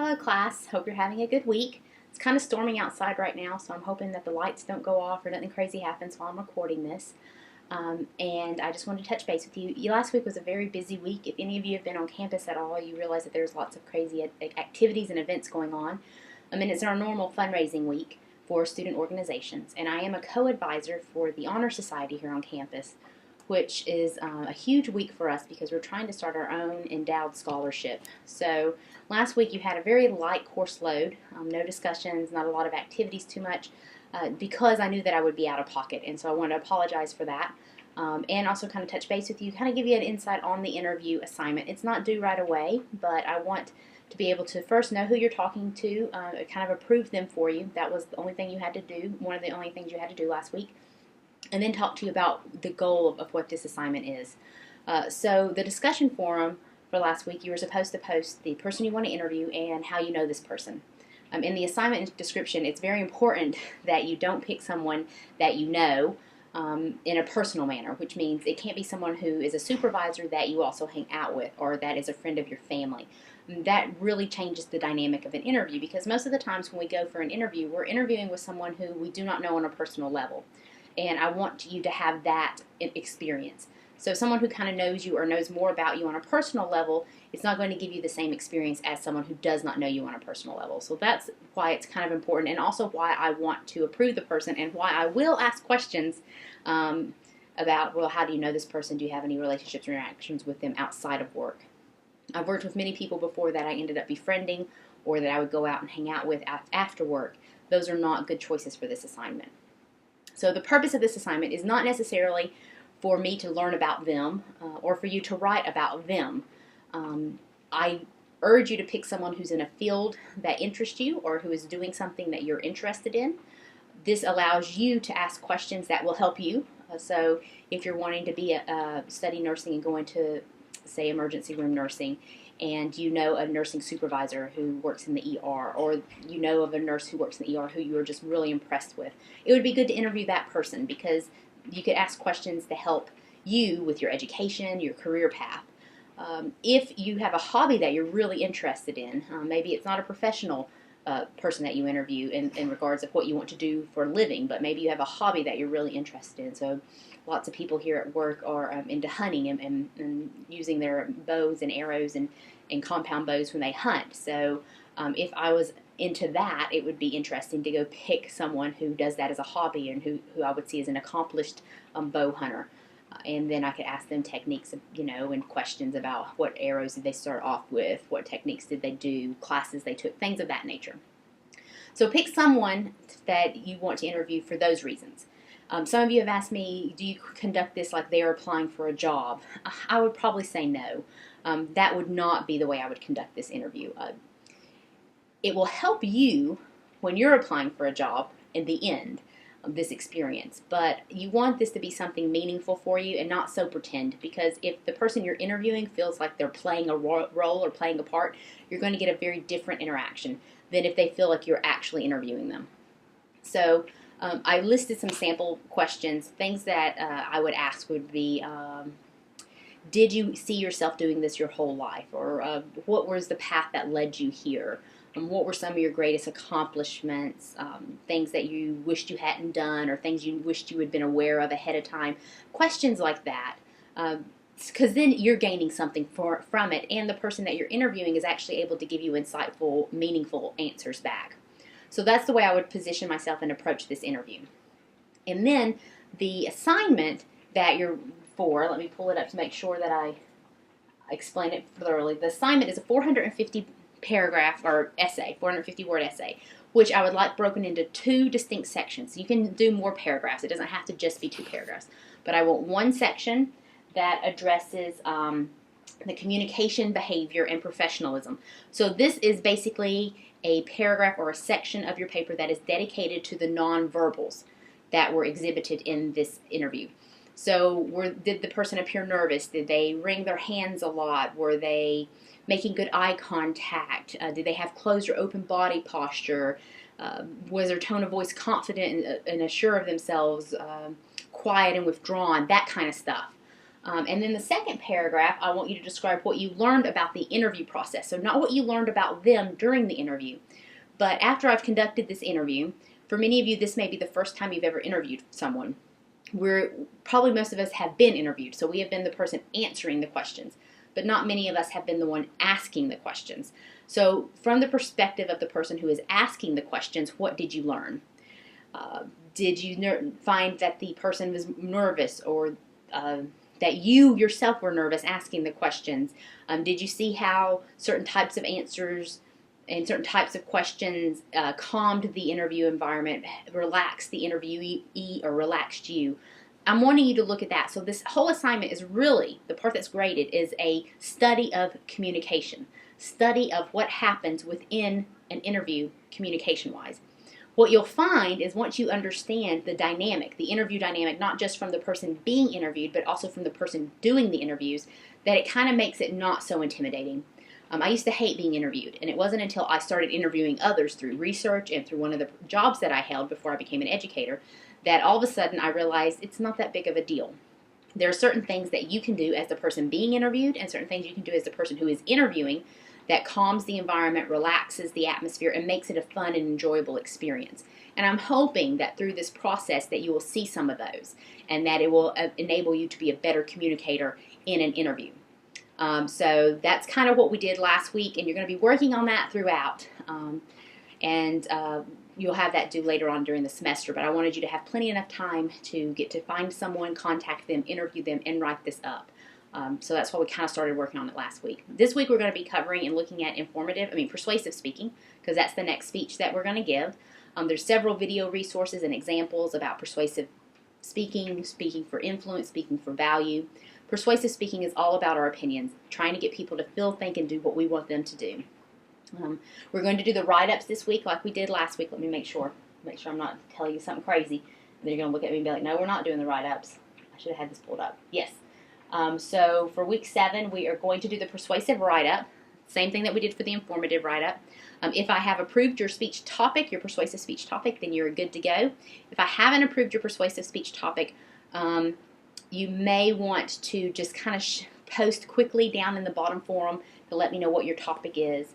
Hello class, hope you're having a good week. It's kind of storming outside right now, so I'm hoping that the lights don't go off or nothing crazy happens while I'm recording this. And I just wanted to touch base with you. Last week was a very busy week. If any of you have been on campus at all, you realize that there's lots of crazy activities and events going on. And it's our normal fundraising week for student organizations. And I am a co-advisor for the Honor Society here on campus, which is a huge week for us because we're trying to start our own endowed scholarship. So last week you had a very light course load, no discussions, not a lot of activities too much, because I knew that I would be out of pocket, and so I want to apologize for that. And also kind of touch base with you, kind of give you an insight on the interview assignment. It's not due right away, but I want to be able to first know who you're talking to, kind of approve them for you. That was the only thing you had to do, one of the only things you had to do last week. And then talk to you about the goal of what this assignment is. So the discussion forum for last week, you were supposed to post the person you want to interview and how you know this person. In the assignment description, it's very important that you don't pick someone that you know in a personal manner, which means it can't be someone who is a supervisor that you also hang out with or that is a friend of your family. That really changes the dynamic of an interview, because most of the times when we go for an interview, we're interviewing with someone who we do not know on a personal level. And I want you to have that experience. So someone who kind of knows you or knows more about you on a personal level, it's not going to give you the same experience as someone who does not know you on a personal level. So that's why it's kind of important, and also why I want to approve the person, and why I will ask questions about, well, how do you know this person? Do you have any relationships or interactions with them outside of work? I've worked with many people before that I ended up befriending or that I would go out and hang out with after work. Those are not good choices for this assignment. So the purpose of this assignment is not necessarily for me to learn about them or for you to write about them. I urge you to pick someone who's in a field that interests you or who is doing something that you're interested in. This allows you to ask questions that will help you. So if you're wanting to study nursing and go into, say, emergency room nursing, and you know a nursing supervisor who works in the ER, or you know of a nurse who works in the ER who you are just really impressed with, it would be good to interview that person, because you could ask questions to help you with your education, your career path. If you have a hobby that you're really interested in, maybe it's not a professional person that you interview in regards of what you want to do for a living, but maybe you have a hobby that you're really interested in. So lots of people here at work are into hunting and using their bows and arrows and compound bows when they hunt. So if I was into that, it would be interesting to go pick someone who does that as a hobby and who I would see as an accomplished bow hunter. And then I could ask them techniques, and questions about what arrows did they start off with, what techniques did they do, classes they took, things of that nature. So pick someone that you want to interview for those reasons. Some of you have asked me, do you conduct this like they're applying for a job? I would probably say no. That would not be the way I would conduct this interview. It will help you when you're applying for a job in the end of this experience, but you want this to be something meaningful for you and not so pretend, because if the person you're interviewing feels like they're playing a role or playing a part, you're going to get a very different interaction than if they feel like you're actually interviewing them. So I listed some sample questions. Things that I would ask would be, did you see yourself doing this your whole life? Or what was the path that led you here? What were some of your greatest accomplishments, things that you wished you hadn't done, or things you wished you had been aware of ahead of time? Questions like that, because then you're gaining something from it, and the person that you're interviewing is actually able to give you insightful, meaningful answers back. So that's the way I would position myself and approach this interview. And then the assignment that you're for, let me pull it up to make sure that I explain it thoroughly. The assignment is a 450 paragraph or essay, 450 word essay, which I would like broken into two distinct sections. You can do more paragraphs. It doesn't have to just be 2 paragraphs. But I want one section that addresses the communication, behavior, and professionalism. So this is basically a paragraph or a section of your paper that is dedicated to the nonverbals that were exhibited in this interview. So did the person appear nervous? Did they wring their hands a lot? Were they making good eye contact? Did they have closed or open body posture? Was their tone of voice confident and assured of themselves, quiet and withdrawn? That kind of stuff. And then the second paragraph, I want you to describe what you learned about the interview process. So not what you learned about them during the interview, but after I've conducted this interview. For many of you, this may be the first time you've ever interviewed someone. Probably most of us have been interviewed, so we have been the person answering the questions, but not many of us have been the one asking the questions. So from the perspective of the person who is asking the questions, what did you learn? Did you find that the person was nervous, or that you yourself were nervous asking the questions? Did you see how certain types of answers and certain types of questions calmed the interview environment, relaxed the interviewee, or relaxed you? I'm wanting you to look at that. So this whole assignment is really, the part that's graded is a study of communication, study of what happens within an interview communication-wise. What you'll find is once you understand the dynamic, the interview dynamic, not just from the person being interviewed, but also from the person doing the interviews, that it kind of makes it not so intimidating. I used to hate being interviewed, and it wasn't until I started interviewing others through research and through one of the jobs that I held before I became an educator that all of a sudden I realized it's not that big of a deal. There are certain things that you can do as the person being interviewed and certain things you can do as the person who is interviewing that calms the environment, relaxes the atmosphere, and makes it a fun and enjoyable experience. And I'm hoping that through this process that you will see some of those and that it will enable you to be a better communicator in an interview. So that's kind of what we did last week, and you're going to be working on that throughout. You'll have that due later on during the semester, but I wanted you to have plenty enough time to get to find someone, contact them, interview them, and write this up. So that's why we kind of started working on it last week. This week we're going to be covering and looking at persuasive speaking, because that's the next speech that we're going to give. There's several video resources and examples about persuasive speaking, speaking for influence, speaking for value. Persuasive speaking is all about our opinions, trying to get people to feel, think, and do what we want them to do. We're going to do the write-ups this week like we did last week. Let me make sure I'm not telling you something crazy. And then you're going to look at me and be like, no, we're not doing the write-ups. I should have had this pulled up. Yes. So for week 7, we are going to do the persuasive write-up. Same thing that we did for the informative write-up. If I have approved your speech topic, your persuasive speech topic, then you're good to go. If I haven't approved your persuasive speech topic, you may want to just kind of post quickly down in the bottom forum to let me know what your topic is.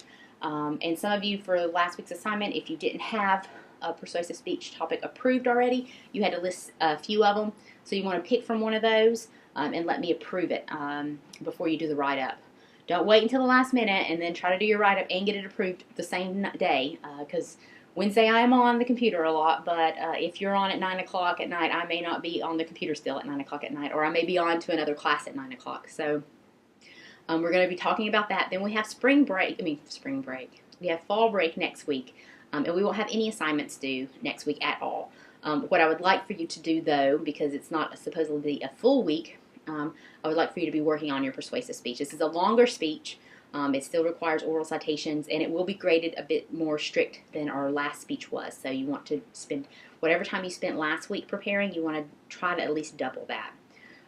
And some of you, for last week's assignment, if you didn't have a persuasive speech topic approved already, you had to list a few of them. So you want to pick from one of those and let me approve it before you do the write-up. Don't wait until the last minute and then try to do your write-up and get it approved the same day, because Wednesday I am on the computer a lot, but if you're on at 9 o'clock at night, I may not be on the computer still at 9 o'clock at night, or I may be on to another class at 9 o'clock. So we're going to be talking about that. Then we have we have fall break next week, and we won't have any assignments due next week at all. What I would like for you to do, though, because it's not supposedly a full week, I would like for you to be working on your persuasive speech. This is a longer speech. It still requires oral citations, and it will be graded a bit more strict than our last speech was. So you want to spend whatever time you spent last week preparing, you want to try to at least double that,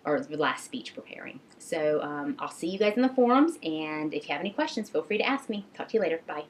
or the last speech preparing. So I'll see you guys in the forums, and if you have any questions, feel free to ask me. Talk to you later. Bye.